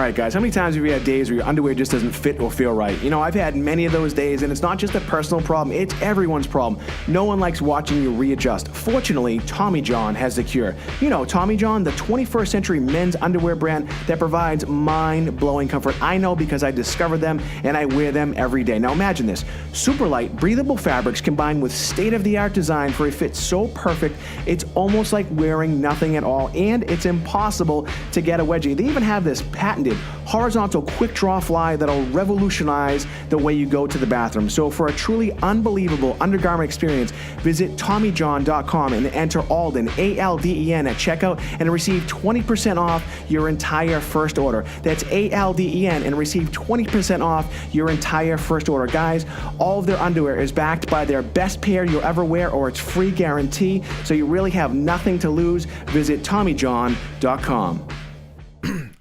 right, guys, how many times have you had days where your underwear just doesn't fit or feel right? You know, I've had many of those days, and it's not just a personal problem, it's everyone's problem. No one likes watching you readjust. Fortunately, Tommy John has the cure. You know, Tommy John, the 21st century men's underwear brand that provides mind-blowing comfort. I know because I discovered them, and I wear them every day. Now imagine this. Super light, breathable fabrics combined with state-of-the-art design for a fit so perfect, it's almost like wearing nothing at all, and it's impossible to get a wedgie. They even have this patented horizontal quick draw fly that'll revolutionize the way you go to the bathroom. So for a truly unbelievable undergarment experience, visit TommyJohn.com and enter Alden, A-L-D-E-N, at checkout and receive 20% off your entire first order. That's A-L-D-E-N and receive 20% off your entire first order. Guys, all of their underwear is backed by their best pair you'll ever wear or its free guarantee, so you really have nothing to lose. Visit TommyJohn.com.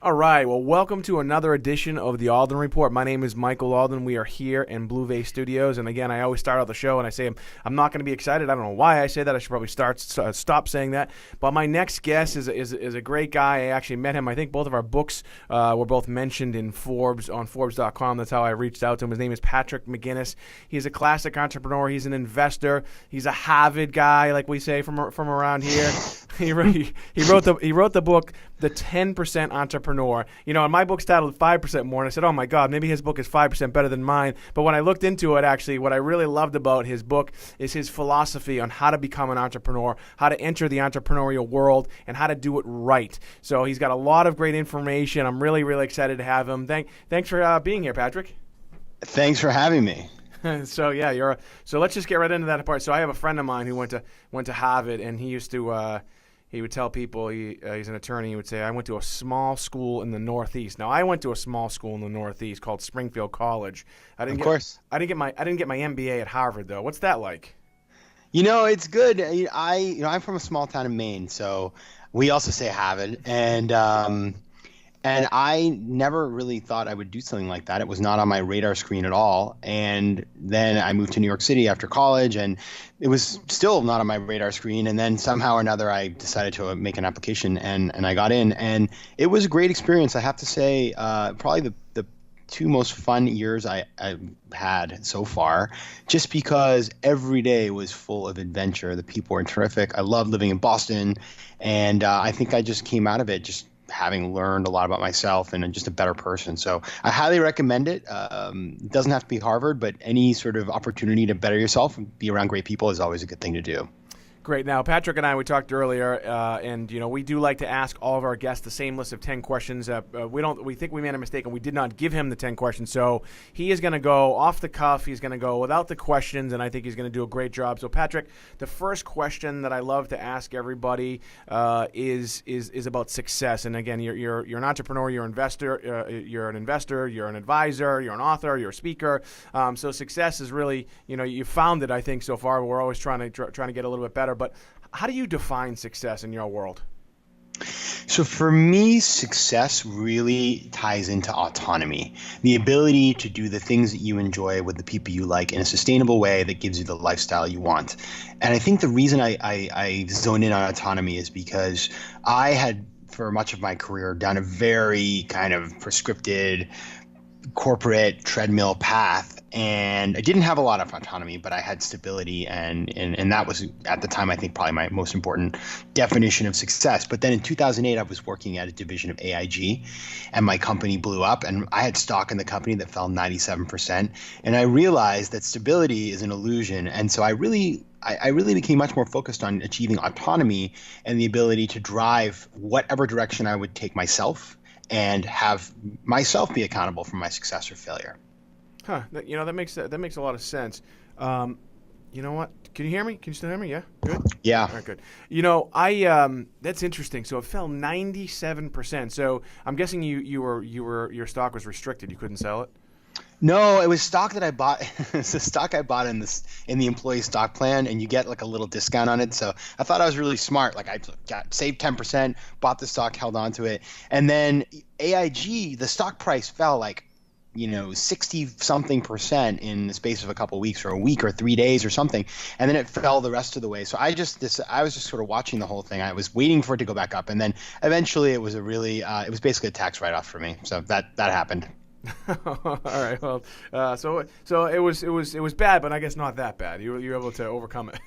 All right, well, welcome to another edition of the Alden Report. My name is Michael Alden. We are here in Blue Vase Studios, and again, I always start out the show and I say I'm not going to be excited. I don't know why I say that. I should probably stop saying that. But my next guest is a great guy. I actually met him. I think both of our books were both mentioned in Forbes on Forbes.com. That's how I reached out to him. His name is Patrick McGinnis. He's a classic entrepreneur. He's an investor. He's a Harvard guy, like we say from around here. He wrote the book, The 10% Entrepreneur. You know, and my book's titled 5% More, and I said, oh my God, maybe his book is 5% better than mine. But when I looked into it, actually, what I really loved about his book is his philosophy on how to become an entrepreneur, how to enter the entrepreneurial world, and how to do it right. So he's got a lot of great information. I'm really, really excited to have him. Thanks for being here, Patrick. Thanks for having me. So yeah, so let's just get right into that part. So I have a friend of mine who went to Harvard, and he used to. He would tell people, he's an attorney, he would say, I went to a small school in the Northeast. Now, I went to a small school in the Northeast called Springfield College. I didn't get my MBA at Harvard, though. What's that like? You know, it's good. I'm from a small town in Maine, so we also say Harvard. And I never really thought I would do something like that. It was not on my radar screen at all. And then I moved to New York City after college, and it was still not on my radar screen. And then somehow or another, I decided to make an application, and I got in. And it was a great experience. I have to say, probably the two most fun years I had so far, just because every day was full of adventure. The people were terrific. I loved living in Boston. And I think I just came out of it just having learned a lot about myself and just a better person. So I highly recommend it. It doesn't have to be Harvard, but any sort of opportunity to better yourself and be around great people is always a good thing to do. Great. Now, Patrick and I, we talked earlier, and we do like to ask all of our guests the same list of 10 questions. We think we made a mistake, and we did not give him the 10 questions. So he is going to go off the cuff. He's going to go without the questions, and I think he's going to do a great job. So, Patrick, the first question that I love to ask everybody is about success. And again, you're an entrepreneur, you're an investor, you're an advisor, you're an author, you're a speaker. So success is really, you found it, I think, so far. We're always trying to get a little bit better. But how do you define success in your world? So for me, success really ties into autonomy, the ability to do the things that you enjoy with the people you like in a sustainable way that gives you the lifestyle you want. And I think the reason I zone in on autonomy is because I had, for much of my career, done a very kind of prescripted corporate treadmill path, and I didn't have a lot of autonomy, but I had stability, and that was, at the time, I think probably my most important definition of success. But then in 2008, I was working at a division of AIG, and my company blew up, and I had stock in the company that fell 97%, and I realized that stability is an illusion, and so I really became much more focused on achieving autonomy and the ability to drive whatever direction I would take myself and have myself be accountable for my success or failure. Huh. That makes a lot of sense. You know what? Can you hear me? Can you still hear me? Yeah? Good? Yeah. All right, good. That's interesting. So it fell 97%. So I'm guessing your stock was restricted. You couldn't sell it? No, it was stock that I bought. It's a stock I bought in the employee stock plan, and you get like a little discount on it. So I thought I was really smart. Like I saved 10%, bought the stock, held on to it, and then AIG, the stock price fell like 60 something percent in the space of a couple of weeks or a week or 3 days or something. And then it fell the rest of the way. So I was just sort of watching the whole thing. I was waiting for it to go back up. And then eventually it was it was basically a tax write-off for me. So that happened. All right. Well, so it was bad, but I guess not that bad. You were able to overcome it.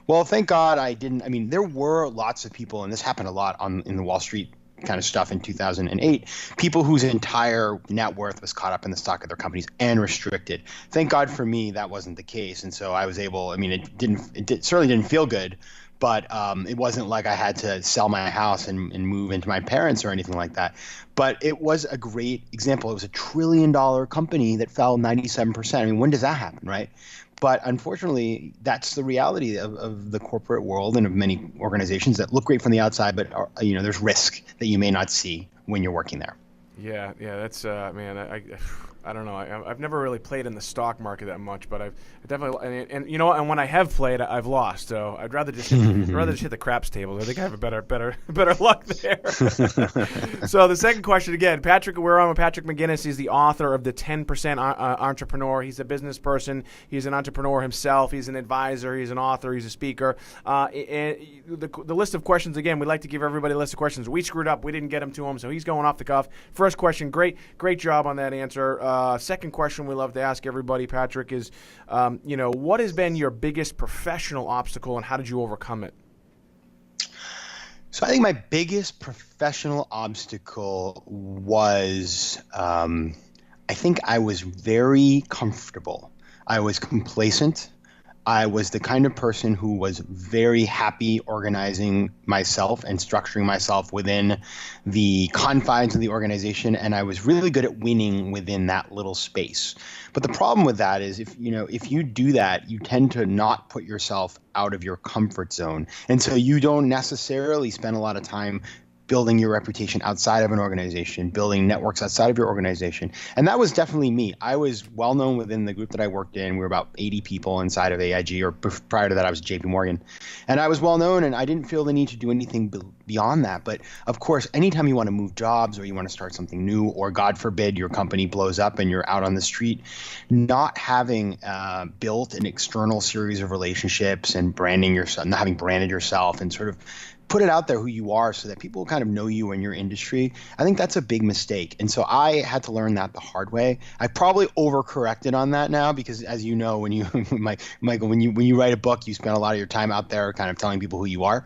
Well, thank God I didn't. I mean, there were lots of people, and this happened a lot in the Wall Street kind of stuff in 2008, people whose entire net worth was caught up in the stock of their companies and restricted. Thank God for me, that wasn't the case. And so I was able, I mean, it certainly didn't feel good, but it wasn't like I had to sell my house and move into my parents or anything like that. But it was a great example. It was $1 trillion company that fell 97%. I mean, when does that happen, right? But unfortunately, that's the reality of the corporate world and of many organizations that look great from the outside, but there's risk that you may not see when you're working there. Yeah, that's man. I don't know. I've never really played in the stock market that much, but I've definitely and when I have played, I've lost. So I'd rather just hit the craps tables. I think I have a better luck there. So the second question again, Patrick. We're on with Patrick McGinnis. He's the author of the 10% Entrepreneur. He's a business person. He's an entrepreneur himself. He's an advisor. He's an author. He's a speaker. And the list of questions again. We'd like to give everybody a list of questions. We screwed up. We didn't get them to him, so he's going off the cuff. First question. Great job on that answer. Second question we love to ask everybody, Patrick, is, what has been your biggest professional obstacle and how did you overcome it? So I think my biggest professional obstacle was, I think I was very comfortable. I was complacent. I was the kind of person who was very happy organizing myself and structuring myself within the confines of the organization, and I was really good at winning within that little space. But the problem with that is if you do that, you tend to not put yourself out of your comfort zone. And so you don't necessarily spend a lot of time building your reputation outside of an organization, building networks outside of your organization. And that was definitely me. I was well known within the group that I worked in. We were about 80 people inside of AIG, or prior to that, I was JP Morgan. And I was well known, and I didn't feel the need to do anything beyond that. But of course, anytime you want to move jobs or you want to start something new, or God forbid, your company blows up and you're out on the street, not having built an external series of relationships and branding yourself, not having branded yourself and sort of put it out there who you are so that people kind of know you in your industry, I think that's a big mistake. And so I had to learn that the hard way. I probably overcorrected on that now because, as you know, when you Michael, when you write a book, you spend a lot of your time out there kind of telling people who you are.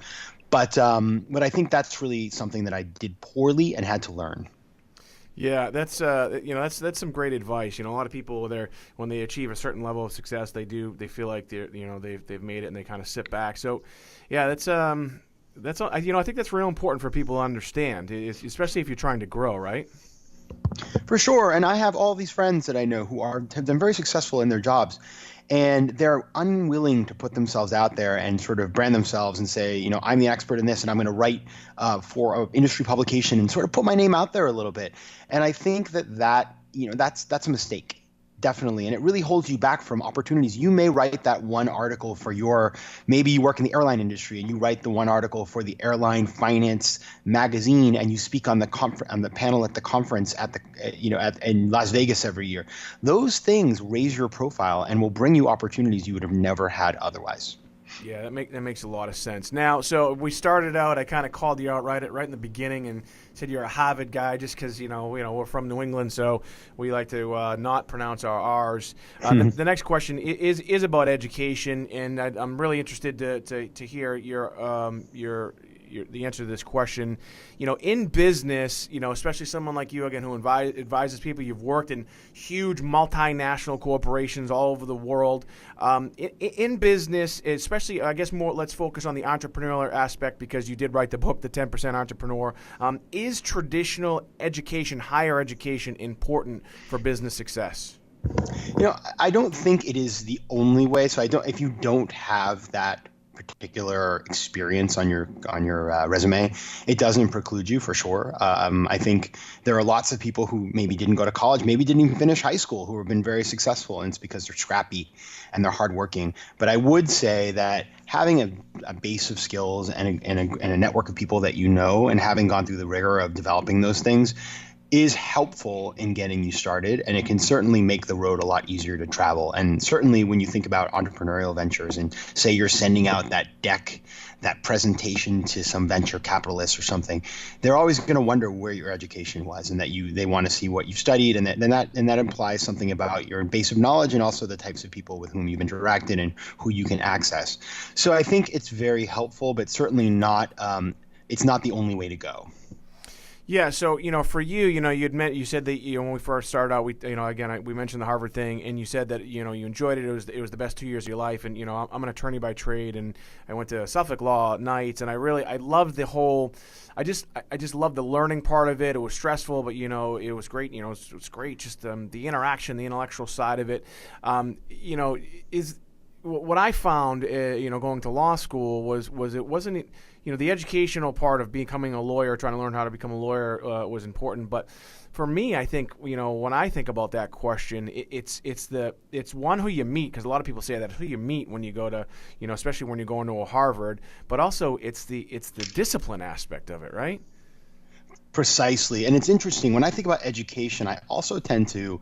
But I think that's really something that I did poorly and had to learn. Yeah, that's some great advice. A lot of people when they achieve a certain level of success, they feel like they've made it and they kind of sit back. So, yeah, that's I think that's real important for people to understand, especially if you're trying to grow, right? For sure. And I have all these friends that I know who have been very successful in their jobs, and they're unwilling to put themselves out there and sort of brand themselves and say, I'm the expert in this and I'm going to write for an industry publication and sort of put my name out there a little bit. And I think that's a mistake. Definitely. And it really holds you back from opportunities. You may write that one article for maybe you work in the airline industry and you write the one article for the Airline Finance magazine and you speak on the panel at the conference in Las Vegas every year. Those things raise your profile and will bring you opportunities you would have never had otherwise. Yeah, that makes a lot of sense. Now, so we started out, I kind of called you out right in the beginning and said you're a Harvard guy just because, we're from New England, so we like to not pronounce our R's. The next question is about education, and I'm really interested to hear the answer to this question. In business, especially someone like you, again, who advises people, you've worked in huge multinational corporations all over the world. In business, especially, I guess let's focus on the entrepreneurial aspect because you did write the book, The 10% Entrepreneur. Is traditional education, higher education, important for business success? I don't think it is the only way. So if you don't have that particular experience on your resume, it doesn't preclude you, for sure. I think there are lots of people who maybe didn't go to college, maybe didn't even finish high school, who have been very successful, and it's because they're scrappy and they're hardworking. But I would say that having a base of skills and a network of people that and having gone through the rigor of developing those things is helpful in getting you started, and it can certainly make the road a lot easier to travel. And certainly when you think about entrepreneurial ventures and say you're sending out that deck, that presentation to some venture capitalist or something, they're always going to wonder where your education was, and that they want to see what you've studied, and that implies something about your base of knowledge and also the types of people with whom you've interacted and who you can access. So I think it's very helpful, but certainly not it's not the only way to go. Yeah, so for you, you said that when we first started out, we mentioned the Harvard thing, and you said that you enjoyed it. It was the best 2 years of your life, and I'm an attorney by trade, and I went to Suffolk Law at nights, and I loved the whole. I just loved the learning part of it. It was stressful, but it was great. It was great. Just the interaction, the intellectual side of it. Is what I found, going to law school was it wasn't. The educational part of becoming a lawyer, trying to learn how to become a lawyer was important. But for me, I think, when I think about that question, it's one, who you meet, because a lot of people say that, who you meet when you go to, especially when you're going to a Harvard, but also it's the discipline aspect of it, right? Precisely. And it's interesting. When I think about education, I also tend to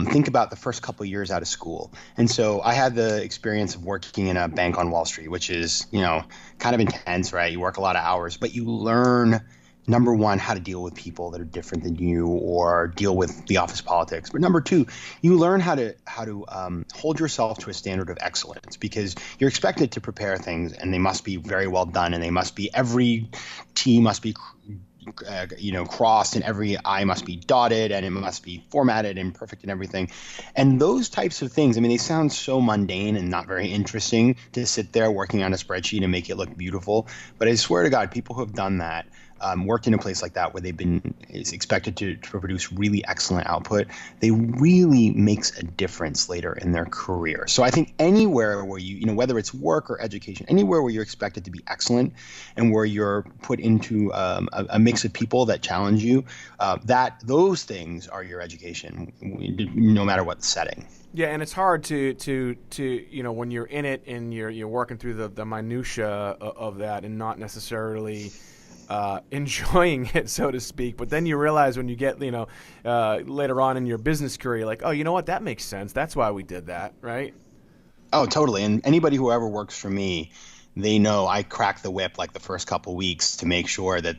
think about the first couple of years out of school. And so I had the experience of working in a bank on Wall Street, which is, kind of intense, right? You work a lot of hours, but you learn, number one, how to deal with people that are different than you or deal with the office politics. But number two, you learn how to hold yourself to a standard of excellence, because you're expected to prepare things, and they must be very well done, and every T must be crossed, and every I must be dotted, and it must be formatted and perfect and everything. And those types of things, they sound so mundane and not very interesting to sit there working on a spreadsheet and make it look beautiful. But I swear to God, people who have done that, worked in a place like that where they've been expected to produce really excellent output, they really makes a difference later in their career. So I think anywhere where whether it's work or education, anywhere where you're expected to be excellent and where you're put into a mix of people that challenge you, those things are your education, no matter what the setting. Yeah, and it's hard to when you're in it and you're working through the minutia of that and not necessarily enjoying it, so to speak. But then you realize when you get, later on in your business career, like, oh, you know what? That makes sense. That's why we did that, right? Oh, totally. And anybody who ever works for me, they know I crack the whip like the first couple weeks to make sure that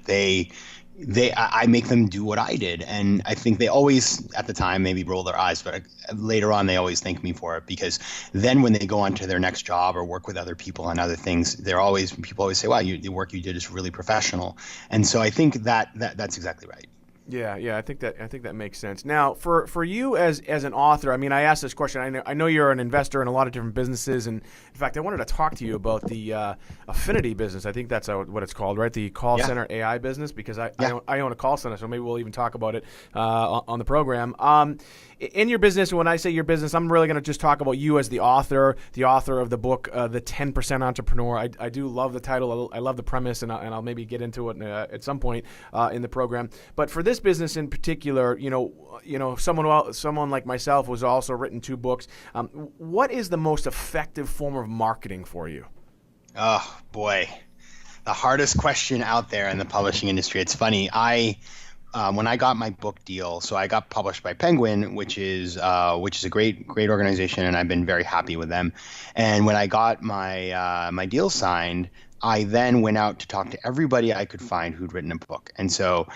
I make them do what I did. And I think they always, at the time, maybe roll their eyes, but later on, they always thank me for it, because then when they go on to their next job or work with other people on other things, people always say, wow, the work you did is really professional. And so I think that's exactly right. Yeah, I think that makes sense. Now, for you as an author, I asked this question. I know you're an investor in a lot of different businesses, and in fact, I wanted to talk to you about the Affinity business. I think that's what it's called, right? The call center AI business, because I own a call center, so maybe we'll even talk about it on the program. In your business, when I say your business, I'm really going to just talk about you as the author of the book, The 10% Entrepreneur. I do love the title. I love the premise, and I'll maybe get into it at some point in the program. But for this business in particular, someone like myself who's also written 2 books. What is the most effective form of marketing for you? Oh boy, the hardest question out there in the publishing industry. It's funny. When I got my book deal, so I got published by Penguin, which is a great organization, and I've been very happy with them. And when I got my deal signed, I then went out to talk to everybody I could find who'd written a book. And so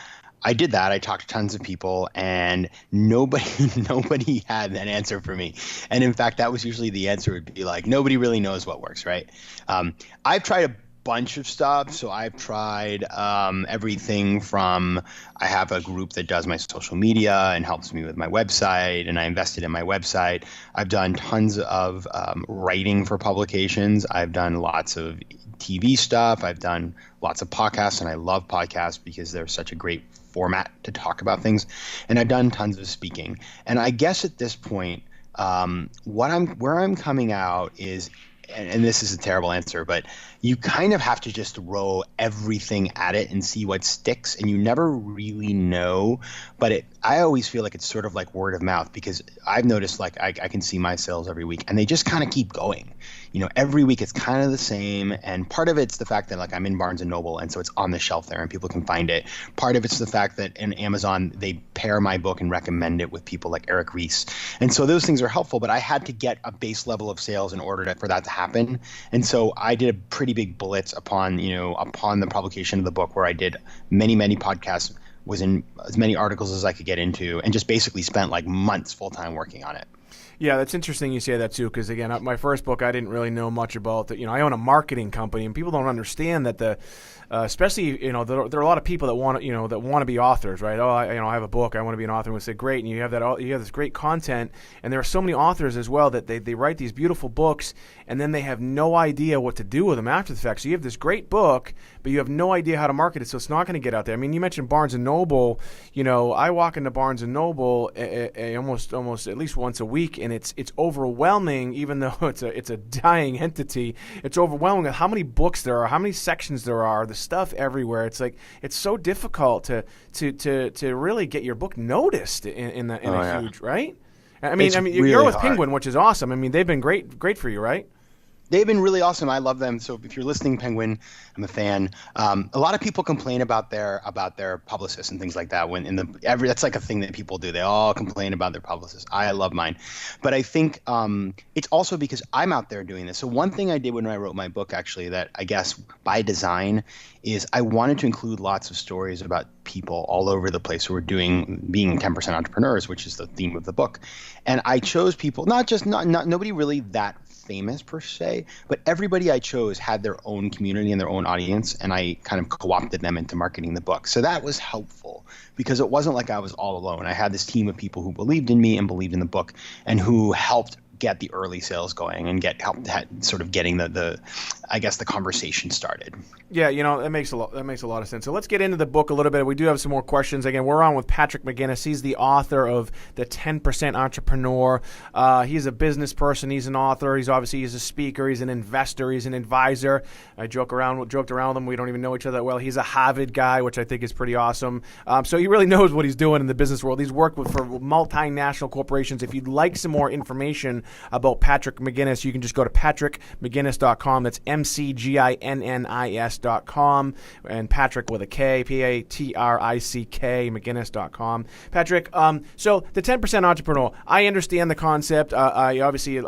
I did that. I talked to tons of people, and nobody had an answer for me. And in fact, that was usually the answer, would be like, nobody really knows what works, right? I've tried a bunch of stuff. So I've tried everything from, I have a group that does my social media and helps me with my website, and I invested in my website. I've done tons of writing for publications. I've done lots of TV stuff. I've done lots of podcasts, and I love podcasts because they're such a great format to talk about things. And I've done tons of speaking. And I guess at this point, where I'm coming out is, and this is a terrible answer, but you kind of have to just throw everything at it and see what sticks, and you never really know. But I always feel like it's sort of like word of mouth, because I've noticed like I can see my sales every week and they just kind of keep going. Every week it's kind of the same. And part of it's the fact that like I'm in Barnes and Noble, and so it's on the shelf there and people can find it. Part of it's the fact that in Amazon, they pair my book and recommend it with people like Eric Ries. And so those things are helpful, but I had to get a base level of sales in order for that to happen. And so I did a pretty big blitz upon the publication of the book, where I did many podcasts, was in as many articles as I could get into, and just basically spent like months full-time working on it. Yeah, that's interesting you say that too, because again, my first book, I didn't really know much about that. I own a marketing company, and people don't understand that especially there are a lot of people that want to be authors, right? Oh, I have a book, I want to be an author. And we say great, and you have this great content, and there are so many authors as well that they write these beautiful books, and then they have no idea what to do with them after the fact. So you have this great book, but you have no idea how to market it, so it's not going to get out there. I mean, you mentioned Barnes and Noble. I walk into Barnes and Noble almost at least once a week, and it's overwhelming. Even though it's a dying entity, it's overwhelming how many books there are, how many sections there are, the stuff everywhere. It's like it's so difficult to really get your book noticed in a huge, right? I mean, Really you're with hard. Penguin, which is awesome. I mean, they've been great for you, right? They've been really awesome. I love them. So if you're listening, Penguin, I'm a fan. A lot of people complain about their publicists and things like that. That's like a thing that people do. They all complain about their publicists. I love mine, but I think it's also because I'm out there doing this. So one thing I did when I wrote my book, actually, that I guess by design, is I wanted to include lots of stories about people all over the place who are being 10% entrepreneurs, which is the theme of the book. And I chose people, not nobody really that famous per se, but everybody I chose had their own community and their own audience, and I kind of co-opted them into marketing the book. So that was helpful, because it wasn't like I was all alone. I had this team of people who believed in me and believed in the book, and who helped get the early sales going and helped sort of getting the conversation started. Yeah, that makes a lot of sense. So let's get into the book a little bit. We do have some more questions. Again, we're on with Patrick McGinnis. He's the author of The 10% Entrepreneur. He's a business person. He's an author. He's a speaker. He's an investor. He's an advisor. I joked around with him. We don't even know each other that well. He's a Harvard guy, which I think is pretty awesome. So he really knows what he's doing in the business world. He's worked for multinational corporations. If you'd like some more information about Patrick McGinnis, you can just go to patrickmcginnis.com. That's McGinnis.com, and Patrick with a K, Patrick, McGinnis.com. Patrick, so the 10% entrepreneur, I understand the concept. I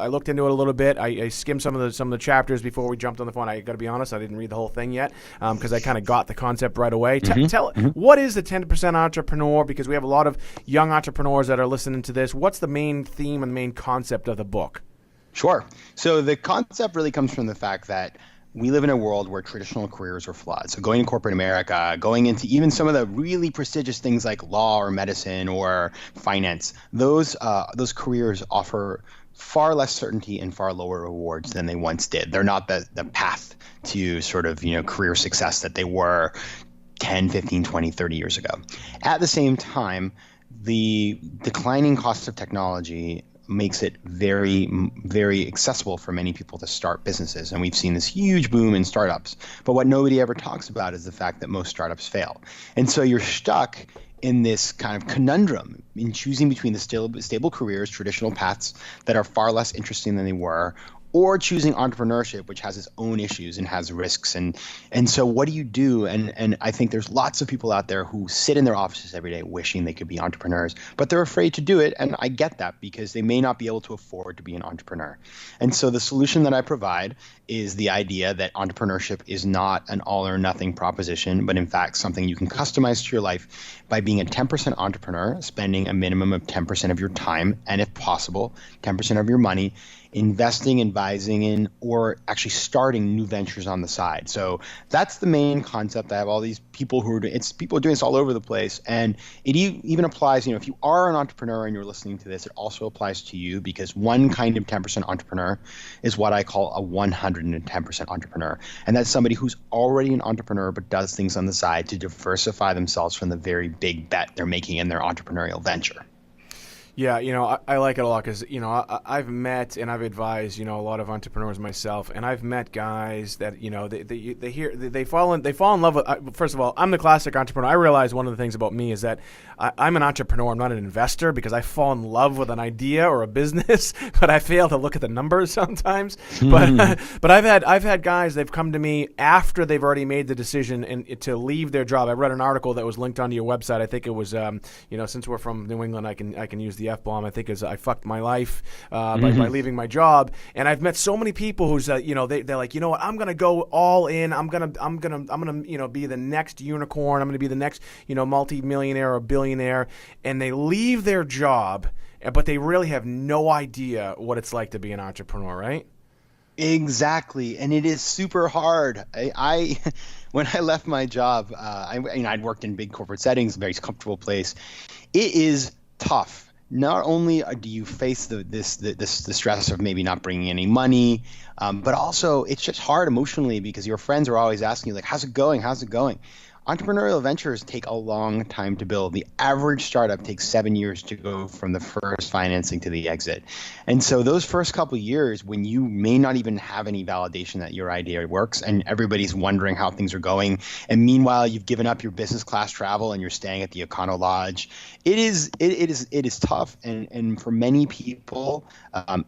looked into it a little bit. I skimmed some of the chapters before we jumped on the phone. I got to be honest, I didn't read the whole thing yet, because I kind of got the concept right away. What is the 10% entrepreneur? Because we have a lot of young entrepreneurs that are listening to this. What's the main theme and the main concept of the book? Sure. So the concept really comes from the fact that we live in a world where traditional careers are flawed. So going to corporate America, going into even some of the really prestigious things like law or medicine or finance, those careers offer far less certainty and far lower rewards than they once did. They're not the path to sort of career success that they were 10, 15, 20, 30 years ago. At the same time, the declining cost of technology makes it very, very accessible for many people to start businesses. And we've seen this huge boom in startups. But what nobody ever talks about is the fact that most startups fail. And so you're stuck in this kind of conundrum in choosing between the stable careers, traditional paths that are far less interesting than they were, or choosing entrepreneurship, which has its own issues and has risks. And so what do you do? And I think there's lots of people out there who sit in their offices every day wishing they could be entrepreneurs, but they're afraid to do it. And I get that, because they may not be able to afford to be an entrepreneur. And so the solution that I provide is the idea that entrepreneurship is not an all or nothing proposition, but in fact something you can customize to your life by being a 10% entrepreneur, spending a minimum of 10% of your time, and if possible, 10% of your money, investing, advising in, or actually starting new ventures on the side. So that's the main concept. I have all these people who are doing this all over the place. And it even applies, if you are an entrepreneur and you're listening to this, it also applies to you, because one kind of 10% entrepreneur is what I call a 110% entrepreneur. And that's somebody who's already an entrepreneur but does things on the side to diversify themselves from the very big bet they're making in their entrepreneurial venture. Yeah, I like it a lot because, I've met and I've advised, a lot of entrepreneurs myself, and I've met guys that, they fall in love with, first of all, I'm the classic entrepreneur. I realize one of the things about me is that I'm an entrepreneur. I'm not an investor because I fall in love with an idea or a business, but I fail to look at the numbers sometimes. But I've had guys, they've come to me after they've already made the decision and to leave their job. I read an article that was linked onto your website. I think it was, since we're from New England, I can use the F-bomb. I think is I fucked my life by leaving my job. And I've met so many people who's they're like, you know what, I'm gonna go all in. I'm gonna be the next unicorn. I'm gonna be the next multi-millionaire or billionaire. And they leave their job, but they really have no idea what it's like to be an entrepreneur, right? Exactly, and it is super hard. I when I left my job, I'd worked in big corporate settings, a very comfortable place. It is tough. Not only do you face the stress of maybe not bringing any money, but also it's just hard emotionally because your friends are always asking you like, "How's it going? How's it going?" Entrepreneurial ventures take a long time to build. The average startup takes 7 years to go from the first financing to the exit. And so those first couple of years when you may not even have any validation that your idea works and everybody's wondering how things are going, and meanwhile you've given up your business class travel and you're staying at the Econo Lodge, it is tough. And for many people,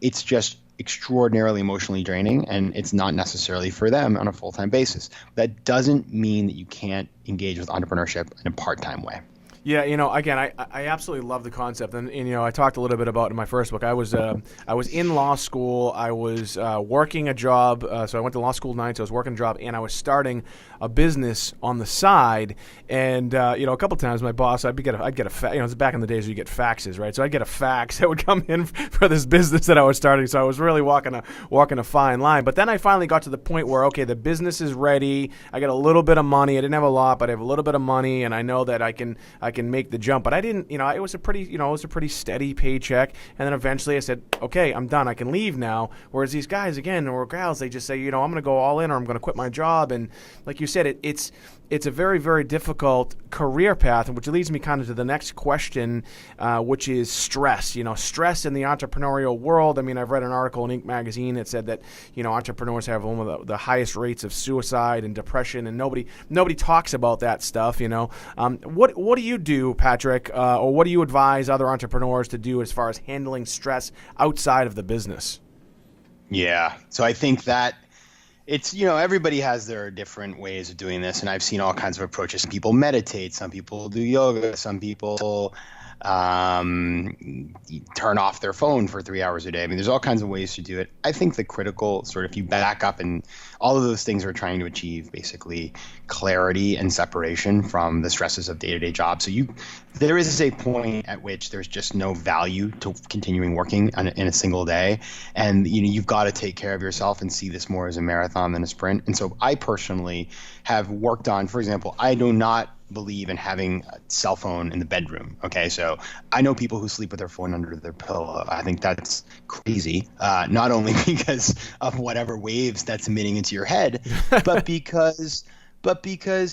it's just extraordinarily emotionally draining, and it's not necessarily for them on a full-time basis. That doesn't mean that you can't engage with entrepreneurship in a part-time way. Yeah, again, I absolutely love the concept, and I talked a little bit about it in my first book. I was in law school. I was working a job, so I went to law school 9. So I was working a job, and I was starting a business on the side. And a couple times, my boss, I'd get a it's back in the days where you get faxes, right? So I'd get a fax that would come in for this business that I was starting. So I was really walking a fine line. But then I finally got to the point where okay, the business is ready. I got a little bit of money. I didn't have a lot, but I have a little bit of money, and I know that I can make the jump. But I didn't, it was a pretty steady paycheck. And then eventually I said, okay, I'm done. I can leave now. Whereas these guys, again, or gals, they just say, I'm going to go all in or I'm going to quit my job. And like you said, it's a very, very difficult career path, which leads me kind of to the next question, which is stress. Stress in the entrepreneurial world. I mean, I've read an article in Inc. magazine that said that, entrepreneurs have one of the highest rates of suicide and depression, and nobody talks about that stuff, What do you do, Patrick, or what do you advise other entrepreneurs to do as far as handling stress outside of the business? Yeah, so I think that it's, everybody has their different ways of doing this, and I've seen all kinds of approaches. Some people meditate, some people do yoga, some people turn off their phone for 3 hours a day. I mean, there's all kinds of ways to do it. I think the critical sort of, if you back up, and all of those things are trying to achieve basically clarity and separation from the stresses of day-to-day jobs. So there is a point at which there's just no value to continuing working in a single day. And, you've got to take care of yourself and see this more as a marathon than a sprint. And so I personally have worked on, for example, I do not believe in having a cell phone in the bedroom. Okay, so I know people who sleep with their phone under their pillow. I think that's crazy, not only because of whatever waves that's emitting into your head, but because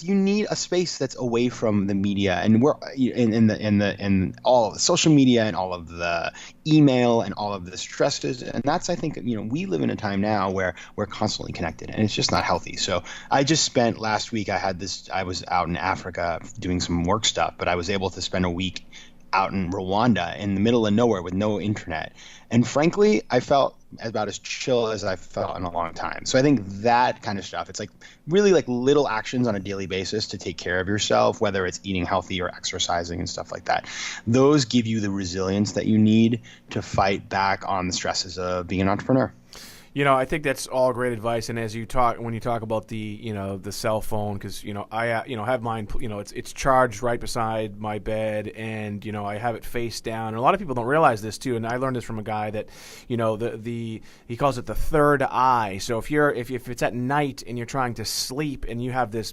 you need a space that's away from the media, and we're in all of the social media and all of the email and all of the stresses. And that's, I think, we live in a time now where we're constantly connected, and it's just not healthy. So I just spent last week, I was out in Africa doing some work stuff, but I was able to spend a week out in Rwanda in the middle of nowhere with no internet. And frankly, I felt about as chill as I've felt in a long time. So I think that kind of stuff, it's like really like little actions on a daily basis to take care of yourself, whether it's eating healthy or exercising and stuff like that. Those give you the resilience that you need to fight back on the stresses of being an entrepreneur. I think that's all great advice. And when you talk about the cell phone, because I have mine. It's charged right beside my bed, and I have it face down. And a lot of people don't realize this too. And I learned this from a guy that he calls it the third eye. So if it's at night and you're trying to sleep and you have this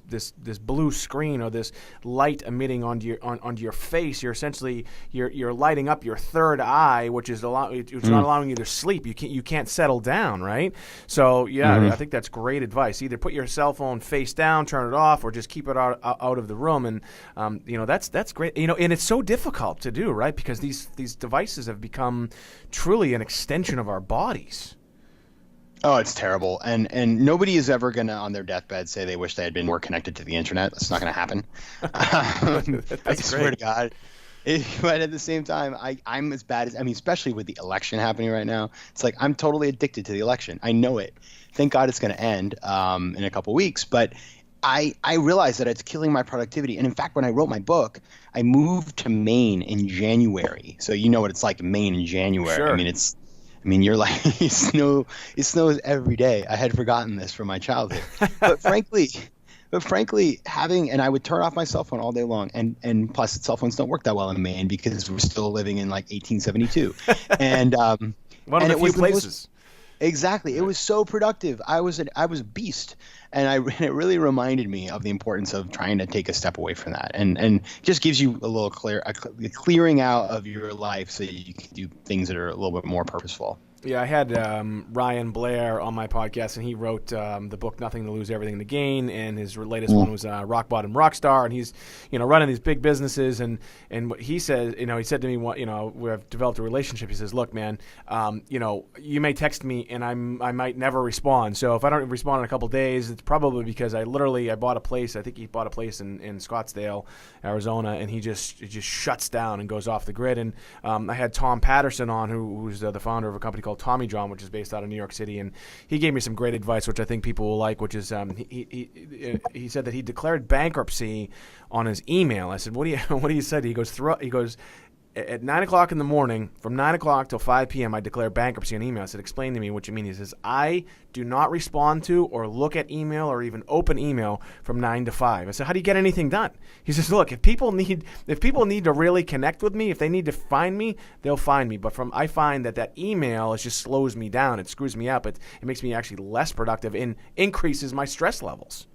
blue screen or this light emitting onto your face, you're essentially you're lighting up your third eye, which is not allowing you to sleep. You can't settle down, right? right? So, I think that's great advice. Either put your cell phone face down, turn it off, or just keep it out of the room. And, that's great. And it's so difficult to do, right? Because these devices have become truly an extension of our bodies. Oh, it's terrible. And nobody is ever going to, on their deathbed, say they wish they had been more connected to the internet. That's not going to happen. I swear to God. But at the same time, I'm as bad as, especially with the election happening right now, it's like I'm totally addicted to the election. I know it. Thank God it's going to end in a couple weeks. But I realize that it's killing my productivity. And in fact, when I wrote my book, I moved to Maine in January. So you know what it's like in Maine in January. Sure. You're like, it snows every day. I had forgotten this from my childhood. But frankly, and I would turn off my cell phone all day long. And plus, cell phones don't work that well in Maine because we're still living in like 1872. And one of the few places. Exactly. It was so productive. I was a beast. And it really reminded me of the importance of trying to take a step away from that, and just gives you a little clearing out of your life so you can do things that are a little bit more purposeful. Yeah, I had Ryan Blair on my podcast, and he wrote the book "Nothing to Lose, Everything to Gain," and his latest one was "Rock Bottom Rockstar," and he's running these big businesses, and what he says, he said to me, we've developed a relationship. He says, "Look, man, you may text me, and I might never respond. So if I don't respond in a couple days, it's probably because I bought a place. I think he bought a place in Scottsdale, Arizona, and it just shuts down and goes off the grid." And I had Tom Patterson on, who's the founder of a company called Tommy John, which is based out of New York City, and he gave me some great advice, which I think people will like, which is he said that he declared bankruptcy on his email. I said, what do you say? He goes at 9 o'clock in the morning, from 9 o'clock till 5 p.m., I declare bankruptcy on email. I said, explain to me what you mean. He says, I do not respond to or look at email or even open email from 9 to 5. I said, how do you get anything done? He says, look, if people need to really connect with me, if they need to find me, they'll find me. But I find that email just slows me down. It screws me up. It makes me actually less productive and increases my stress levels.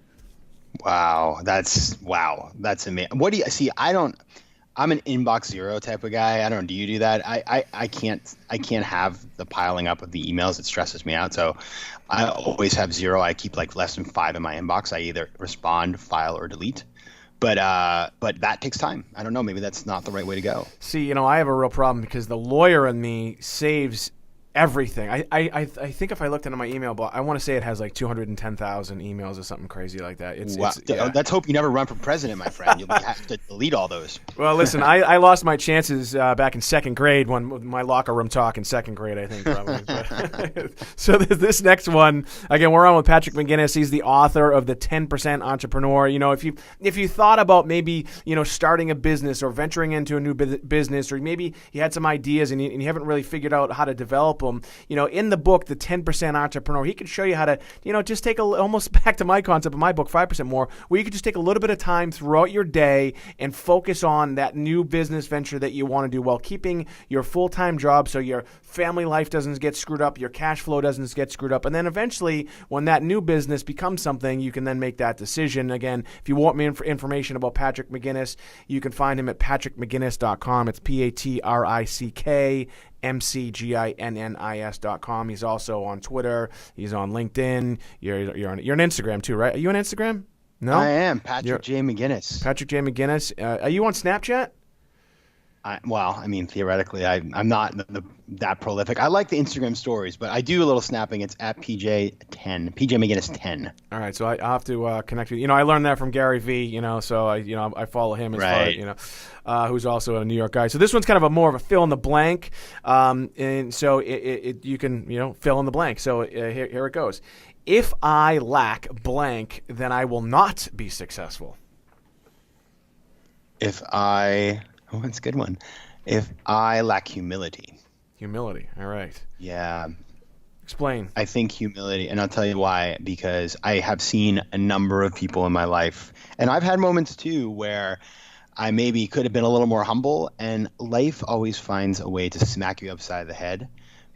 Wow. That's amazing. What do you see? I'm an inbox zero type of guy. I don't know. Do you do that? I can't have the piling up of the emails. It stresses me out. So I always have zero. I keep like less than 5 in my inbox. I either respond, file, or delete. But that takes time. I don't know. Maybe that's not the right way to go. See, I have a real problem because the lawyer in me saves everything. I think if I looked into my email box, I want to say it has like 210,000 emails or something crazy like that. Let's hope you never run for president, my friend. You'll have to delete all those. Well, listen, I lost my chances back in second grade when my locker room talk in second grade, I think, probably. So this next one, again, we're on with Patrick McGinnis. He's the author of The 10% Entrepreneur. If you thought about maybe, starting a business or venturing into a new business, or maybe you had some ideas and you haven't really figured out how to develop them, in the book, The 10% Entrepreneur, he can show you how to, just take almost back to my concept of my book, 5% More, where you could just take a little bit of time throughout your day and focus on that new business venture that you want to do while keeping your full-time job so your family life doesn't get screwed up, your cash flow doesn't get screwed up, and then eventually when that new business becomes something, you can then make that decision. Again, if you want me information about Patrick McGinnis, you can find him at patrickmcginnis.com. It's PatrickMcGinnis.com. He's also on Twitter. He's on LinkedIn. You're on Instagram too, right? Are you on Instagram? No, I am. Patrick J. McGinnis. Patrick J. McGinnis. Are you on Snapchat? Theoretically, I'm not that prolific. I like the Instagram stories, but I do a little snapping. It's at PJ10, PJ McGinnis 10. All right, so I have to connect with you. I learned that from Gary V. So I follow him as far, who's also a New York guy. So this one's kind of more of a fill in the blank, and so you can fill in the blank. So here it goes. If I lack blank, then I will not be successful. Oh, that's a good one. If I lack humility. Humility. All right. Yeah. Explain. I think humility, and I'll tell you why, because I have seen a number of people in my life, and I've had moments too where I maybe could have been a little more humble, and life always finds a way to smack you upside the head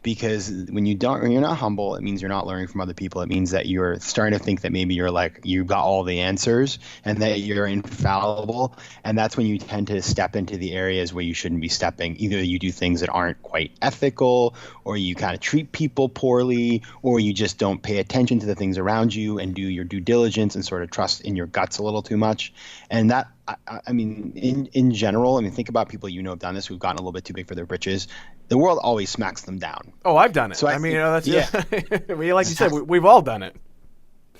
because when you're not humble, it means you're not learning from other people. It means that you're starting to think that maybe you've got all the answers and that you're infallible. And that's when you tend to step into the areas where you shouldn't be stepping. Either you do things that aren't quite ethical, or you kind of treat people poorly, or you just don't pay attention to the things around you and do your due diligence and sort of trust in your guts a little too much. And that, I mean, in general, I mean, think about people have done this, who've gotten a little bit too big for their britches. The world always smacks them down. Oh, I've done it. So I mean, that's I mean, like you said, we've all done it.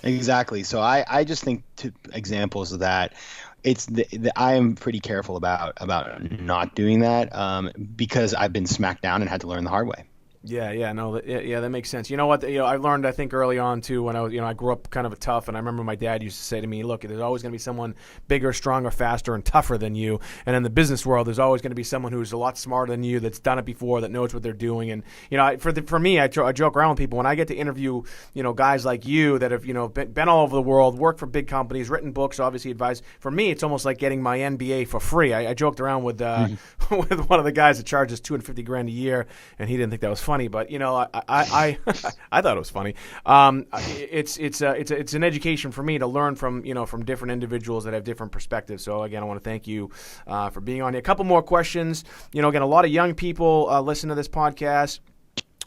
Exactly. So I just think examples of that. I am pretty careful about not doing that because I've been smacked down and had to learn the hard way. Yeah, that makes sense. You know what? I learned, I think, early on too, when I grew up kind of tough, and I remember my dad used to say to me, "Look, there's always going to be someone bigger, stronger, faster, and tougher than you, and in the business world, there's always going to be someone who's a lot smarter than you, that's done it before, that knows what they're doing." And for me, I joke around with people when I get to interview, guys like you that have been all over the world, worked for big companies, written books, obviously advised. For me, it's almost like getting my MBA for free. I joked around with with one of the guys that charges $250,000 a year, and he didn't think that was funny, but I thought it was funny. It's an education for me to learn from from different individuals that have different perspectives. So again, I want to thank you for being on here. A couple more questions. Again, a lot of young people listen to this podcast.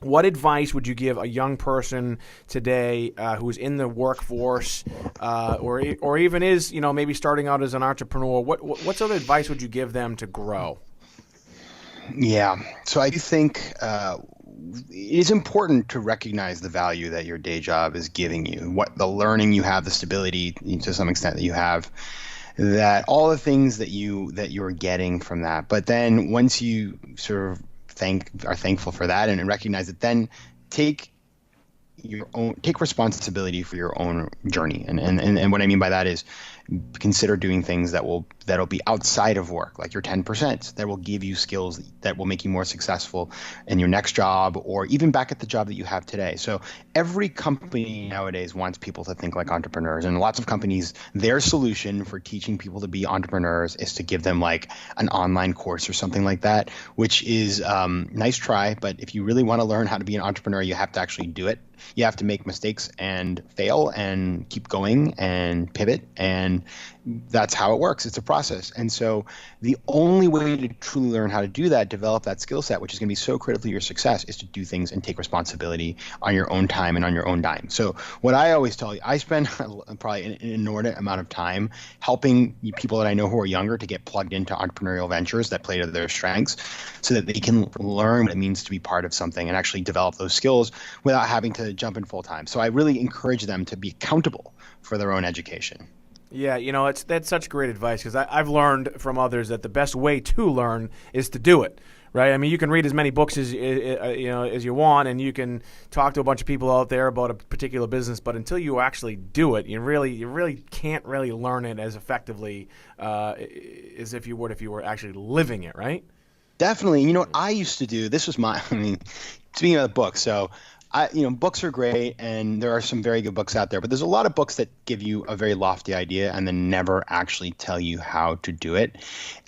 What advice would you give a young person today who's in the workforce or even is maybe starting out as an entrepreneur? What sort of advice would you give them to grow? Yeah, so I do think it is important to recognize the value that your day job is giving you, what the learning you have, the stability to some extent that you have, that all the things that you're getting from that. But then once you sort of are thankful for that and recognize it, then take responsibility for your own journey. And what I mean by that is consider doing things that'll be outside of work, like your 10%, that will give you skills that will make you more successful in your next job or even back at the job that you have today. So every company nowadays wants people to think like entrepreneurs, and lots of companies, their solution for teaching people to be entrepreneurs is to give them like an online course or something like that, which is nice try. But if you really want to learn how to be an entrepreneur, you have to actually do it. You have to make mistakes and fail and keep going and pivot, and that's how it works. It's a process. And so the only way to truly learn how to do that, develop that skill set, which is going to be so critical to your success, is to do things and take responsibility on your own time and on your own dime. So what I always tell you, I spend probably an inordinate amount of time helping people that I know who are younger to get plugged into entrepreneurial ventures that play to their strengths so that they can learn what it means to be part of something and actually develop those skills without having to jump in full time. So I really encourage them to be accountable for their own education. Yeah, that's such great advice, because I've learned from others that the best way to learn is to do it. Right? I mean, you can read as many books as you want, and you can talk to a bunch of people out there about a particular business, but until you actually do it, you really can't really learn it as effectively as if you would if you were actually living it, right? Definitely. You know what I used to do? This was speaking of the book, so books are great, and there are some very good books out there, but there's a lot of books that give you a very lofty idea and then never actually tell you how to do it.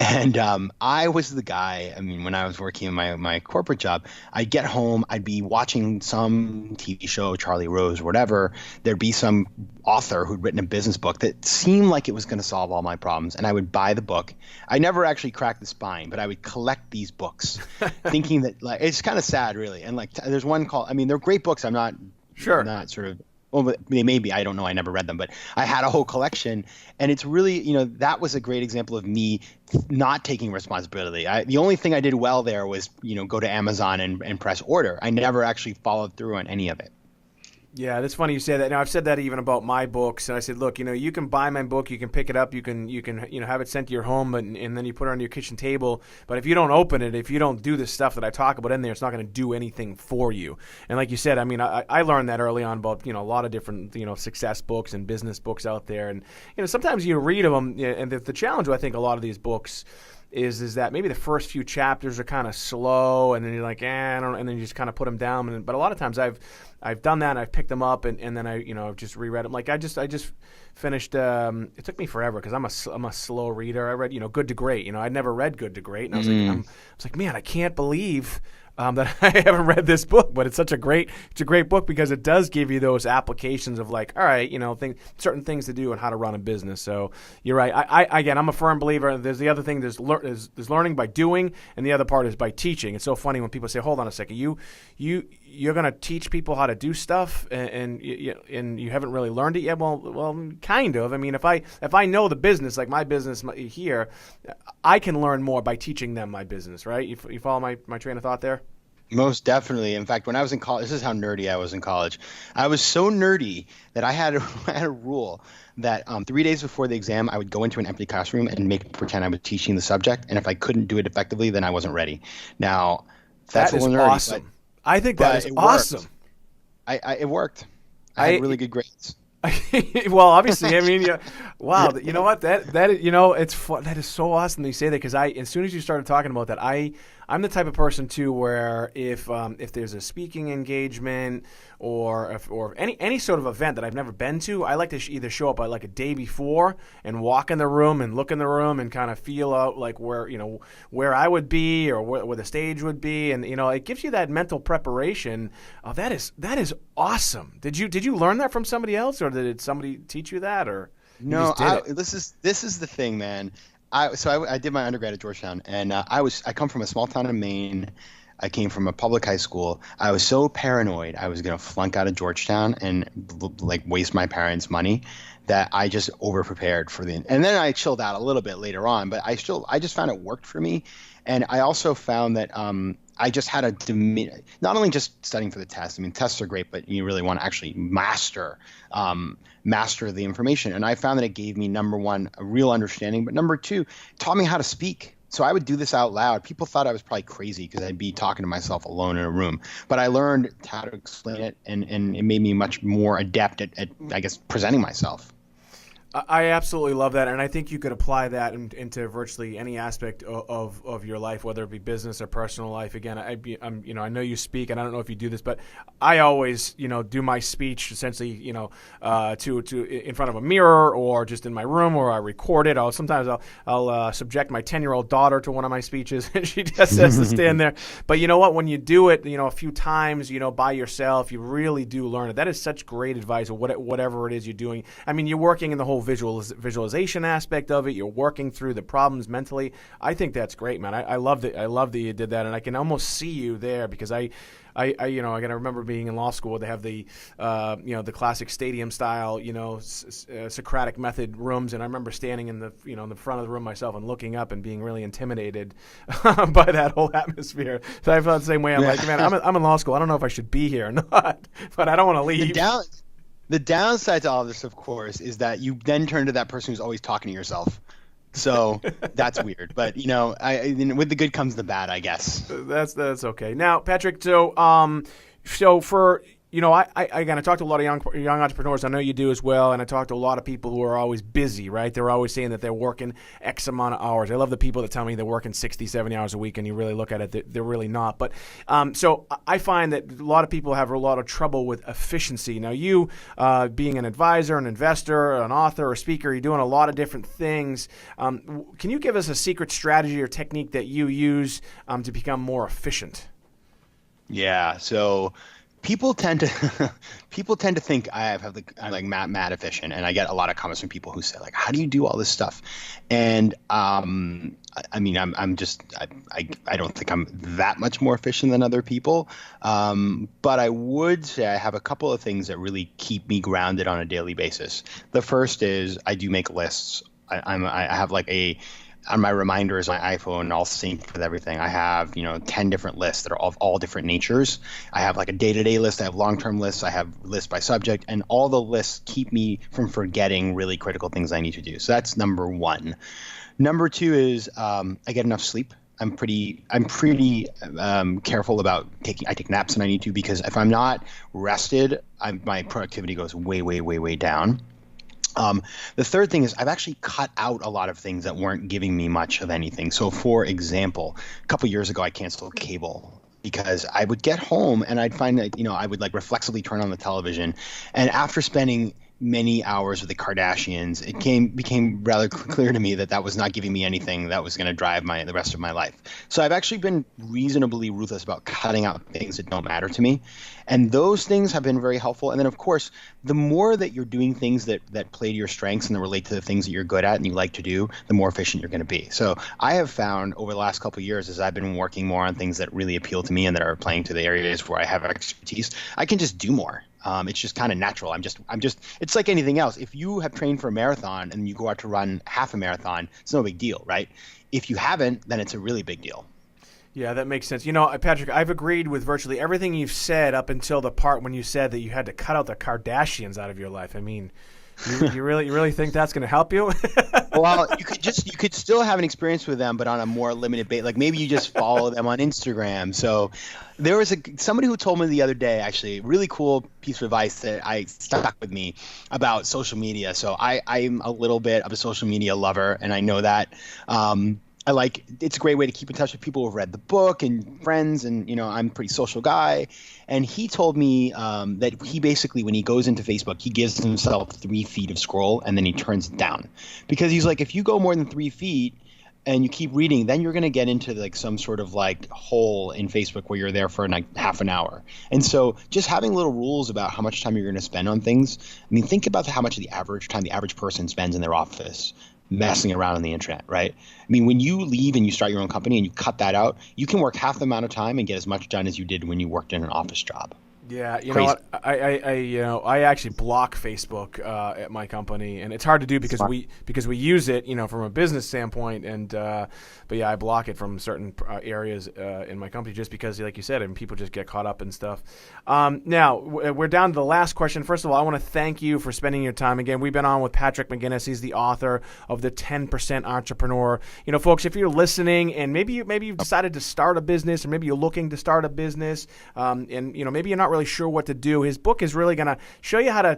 And I was the guy, when I was working in my corporate job, I'd get home, I'd be watching some TV show, Charlie Rose, whatever. There'd be some author who'd written a business book that seemed like it was going to solve all my problems, and I would buy the book. I never actually cracked the spine, but I would collect these books thinking that, like, it's kind of sad, really. And like, there's one called, they're great books. I'm not sort of, well, they may be, I don't know, I never read them, but I had a whole collection, and it's really, that was a great example of me not taking responsibility. The only thing I did well there was, go to Amazon and press order. I never actually followed through on any of it. Yeah, that's funny you say that. Now, I've said that even about my books, and I said, look, you can buy my book, you can pick it up, you can have it sent to your home, and then you put it on your kitchen table. But if you don't open it, if you don't do the stuff that I talk about in there, it's not going to do anything for you. And like you said, I learned that early on about a lot of different success books and business books out there, and sometimes you read them, and the challenge with, I think, a lot of these books is that maybe the first few chapters are kind of slow, and then you're like, I don't, and then you just kind of put them down. But a lot of times I've done that, and I've picked them up, and then I've just reread them. Like I just finished. It took me forever because I'm a slow reader. I read Good to Great. I'd never read Good to Great, and I was like, man, I can't believe that I haven't read this book, but it's a great book because it does give you those applications of like, all right, certain things to do and how to run a business. So you're right. Again, I'm a firm believer. There's the other thing. There's learning by doing, and the other part is by teaching. It's so funny when people say, "Hold on a second, you're going to teach people how to do stuff, and you haven't really learned it yet." Well, kind of. I mean, if I know the business, like my business here, I can learn more by teaching them my business, right? You follow my train of thought there? Most definitely. In fact, when I was in college, this is how nerdy I was in college. I was so nerdy that I had a rule that 3 days before the exam, I would go into an empty classroom and pretend I was teaching the subject. And if I couldn't do it effectively, then I wasn't ready. Now, that's that is nerdy, awesome. I think that is awesome. It worked. I had really good grades. Well, obviously, I mean, wow, you know what? That it's fun. That is so awesome that you say that, because as soon as you started talking about that, I'm the type of person too where if there's a speaking engagement or any sort of event that I've never been to, I like to either show up like a day before and walk in the room and look in the room and kind of feel out like where I would be or where the stage would be, and it gives you that mental preparation. That is awesome. Did you learn that from somebody else, or did somebody teach you that, or no? This is the thing, man. I did my undergrad at Georgetown, and I come from a small town in Maine. I came from a public high school. I was so paranoid I was gonna flunk out of Georgetown and like waste my parents' money that I just over prepared for and then I chilled out a little bit later on. But I just found it worked for me, and I also found that I just had not only just studying for the test. I mean, tests are great, but you really want to actually master the information. And I found that it gave me, number one, a real understanding, but number two, taught me how to speak. So I would do this out loud. People thought I was probably crazy because I'd be talking to myself alone in a room. But I learned how to explain it, and it made me much more adept at I guess, presenting myself. I absolutely love that, and I think you could apply that into virtually any aspect of your life, whether it be business or personal life. Again, I know you speak, and I don't know if you do this, but I always, do my speech essentially, to in front of a mirror or just in my room, or I record it. Sometimes I'll subject my 10-year-old daughter to one of my speeches, and she just has to stand there. But you know what? When you do it, a few times, by yourself, you really do learn it. That is such great advice, or whatever it is you're doing. I mean, you're working in the whole visualization aspect of it. You're working through the problems mentally. I think that's great, man. I love that. I love that you did that, and I can almost see you there, because I gotta remember being in law school. They have the classic stadium style, Socratic method rooms, and I remember standing in the in the front of the room myself and looking up and being really intimidated by that whole atmosphere. So I felt the same way. I'm like, man, I'm in law school. I don't know if I should be here or not, but I don't want to leave. The downside to all of this, of course, is that you then turn to that person who's always talking to yourself. So that's weird. But, with the good comes the bad, I guess. That's okay. Now, Patrick, so for I talk to a lot of young entrepreneurs. I know you do as well, and I talk to a lot of people who are always busy, right? They're always saying that they're working X amount of hours. I love the people that tell me they're working 60, 70 hours a week, and you really look at it, they're really not. But so I find that a lot of people have a lot of trouble with efficiency. Now, you being an advisor, an investor, an author, a speaker, you're doing a lot of different things. Can you give us a secret strategy or technique that you use to become more efficient? Yeah, so people tend to think I'm like mad efficient, and I get a lot of comments from people who say, like, how do you do all this stuff? And I don't think I'm that much more efficient than other people, but I would say I have a couple of things that really keep me grounded on a daily basis. The first is I do make lists. I have like on my reminders, my iPhone, all synced with everything. I have, 10 different lists that are of all different natures. I have like a day-to-day list. I have long-term lists. I have lists by subject, and all the lists keep me from forgetting really critical things I need to do. So that's number one. Number two is I get enough sleep. I'm pretty careful about I take naps when I need to, because if I'm not rested, my productivity goes way, way, way, way down. The third thing is I've actually cut out a lot of things that weren't giving me much of anything. So, for example, a couple years ago, I canceled cable because I would get home and I'd find that, I would like reflexively turn on the television. And after spending many hours with the Kardashians, it became rather clear to me that that was not giving me anything that was going to drive the rest of my life. So I've actually been reasonably ruthless about cutting out things that don't matter to me, and those things have been very helpful. And then, of course, the more that you're doing things that play to your strengths and that relate to the things that you're good at and you like to do, the more efficient you're going to be. So I have found over the last couple of years, as I've been working more on things that really appeal to me and that are playing to the areas where I have expertise, I can just do more. It's just kind of natural. It's like anything else. If you have trained for a marathon and you go out to run half a marathon, it's no big deal, right? If you haven't, then it's a really big deal. Yeah, that makes sense. Patrick, I've agreed with virtually everything you've said up until the part when you said that you had to cut out the Kardashians out of your life. I mean, you really think that's going to help you? Well, you could still have an experience with them, but on a more limited basis. Like maybe you just follow them on Instagram. So there was somebody who told me the other day, actually, a really cool piece of advice that I stuck with me about social media. So I'm a little bit of a social media lover, and I know that. It's a great way to keep in touch with people who've read the book and friends, and I'm a pretty social guy. And he told me that he basically, when he goes into Facebook, he gives himself 3 feet of scroll and then he turns it down, because he's like, if you go more than 3 feet and you keep reading, then you're going to get into like some sort of like hole in Facebook where you're there for like half an hour. And so just having little rules about how much time you're going to spend on things. I mean, think about how much the average person spends in their office messing around on the internet, right? I mean, when you leave and you start your own company and you cut that out, you can work half the amount of time and get as much done as you did when you worked in an office job. Yeah, you know what? I actually block Facebook at my company, and it's hard to do because we use it, from a business standpoint, and but yeah, I block it from certain areas in my company just because, like you said, and people just get caught up in stuff. Now we're down to the last question. First of all, I want to thank you for spending your time again. We've been on with Patrick McGinnis. He's the author of the 10% Entrepreneur. Folks, if you're listening and maybe you've decided to start a business, or maybe you're looking to start a business, and maybe you're not really sure what to do, his book is really going to show you how to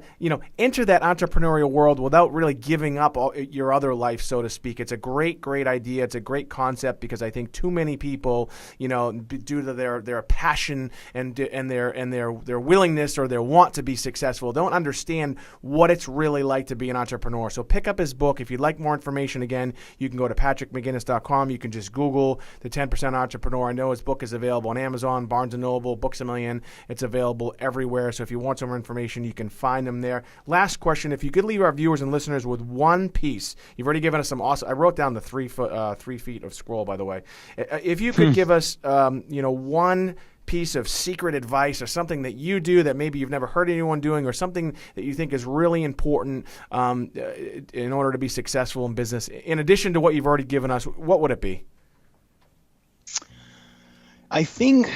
enter that entrepreneurial world without really giving up your other life, so to speak. It's a great idea. It's a great concept, because I think too many people, due to their passion and their willingness or their want to be successful, don't understand what it's really like to be an entrepreneur. So pick up his book. If you'd like more information, again, you can go to patrickmcginnis.com. You can just Google the 10% Entrepreneur. I know his book is available on Amazon, Barnes & Noble, Books A Million. It's available everywhere. So if you want some more information, you can find them there. Last question: if you could leave our viewers and listeners with one piece, you've already given us some awesome. I wrote down the 3 feet of scroll, by the way. If you could give us, one piece of secret advice or something that you do that maybe you've never heard anyone doing, or something that you think is really important in order to be successful in business, in addition to what you've already given us, what would it be? I think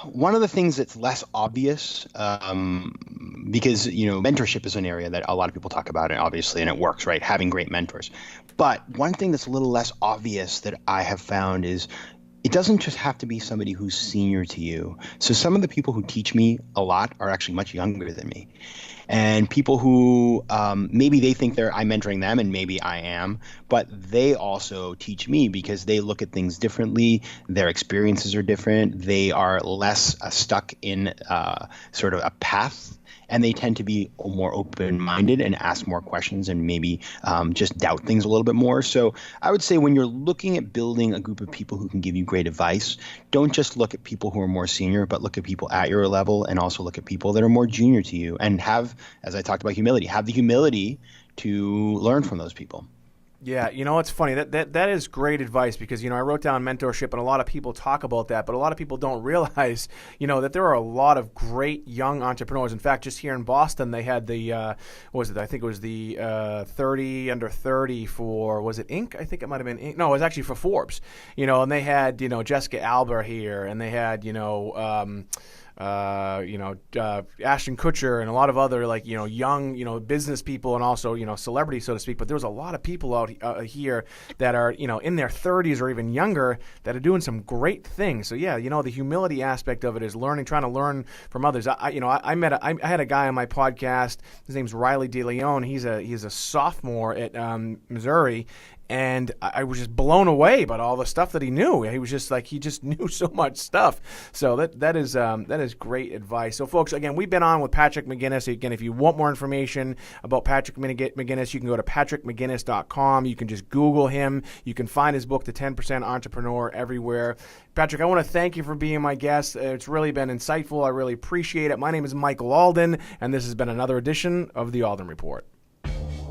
one of the things that's less obvious, because mentorship is an area that a lot of people talk about, and obviously, and it works, right? Having great mentors. But one thing that's a little less obvious that I have found is it doesn't just have to be somebody who's senior to you. So some of the people who teach me a lot are actually much younger than me. And people who maybe they think I'm mentoring them, and maybe I am, but they also teach me because they look at things differently. Their experiences are different. They are less stuck in sort of a path, and they tend to be more open-minded and ask more questions, and maybe just doubt things a little bit more. So I would say when you're looking at building a group of people who can give you great advice, don't just look at people who are more senior, but look at people at your level, and also look at people that are more junior to you, and have, as I talked about, humility. Have the humility to learn from those people. Yeah, it's funny. That is great advice, because, I wrote down mentorship, and a lot of people talk about that, but a lot of people don't realize, that there are a lot of great young entrepreneurs. In fact, just here in Boston, they had the, what was it? I think it was the 30 under 30 for, was it Inc.? I think it might have been Inc. No, it was actually for Forbes, and they had, Jessica Alba here, and they had, Ashton Kutcher and a lot of other young business people, and also celebrities, so to speak. But there was a lot of people out here that are in their 30s or even younger that are doing some great things. So yeah, the humility aspect of it is trying to learn from others. I had a guy on my podcast. His name's Riley DeLeon. He's a sophomore at Missouri. And I was just blown away by all the stuff that he knew. He was just like, he just knew so much stuff. So that is great advice. So folks, again, we've been on with Patrick McGinnis. Again, if you want more information about Patrick McGinnis, you can go to patrickmcginnis.com. You can just Google him. You can find his book, The 10% Entrepreneur, everywhere. Patrick, I want to thank you for being my guest. It's really been insightful. I really appreciate it. My name is Michael Alden, and this has been another edition of The Alden Report.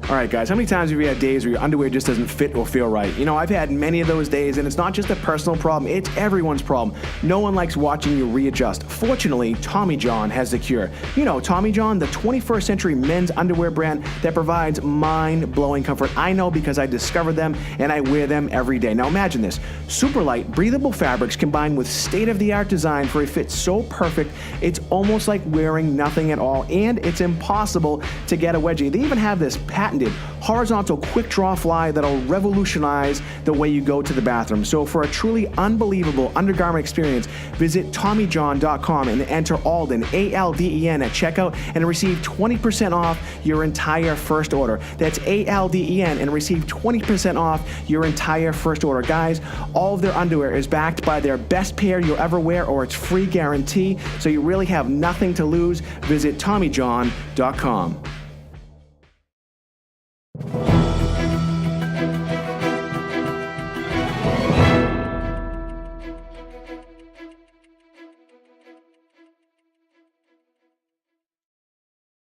All right, guys, how many times have you had days where your underwear just doesn't fit or feel right? You know, I've had many of those days, and it's not just a personal problem, it's everyone's problem. No one likes watching you readjust. Fortunately, Tommy John has the cure. You know, Tommy John, the 21st century men's underwear brand that provides mind-blowing comfort. I know because I discovered them, and I wear them every day. Now imagine this. Super light, breathable fabrics combined with state-of-the-art design for a fit so perfect, it's almost like wearing nothing at all, and it's impossible to get a wedgie. They even have this patented horizontal quick draw fly that'll revolutionize the way you go to the bathroom. So for a truly unbelievable undergarment experience, visit TommyJohn.com and enter Alden, ALDEN, at checkout and receive 20% off your entire first order. That's ALDEN and receive 20% off your entire first order. Guys, all of their underwear is backed by their best pair you'll ever wear or its free guarantee, so you really have nothing to lose. Visit TommyJohn.com.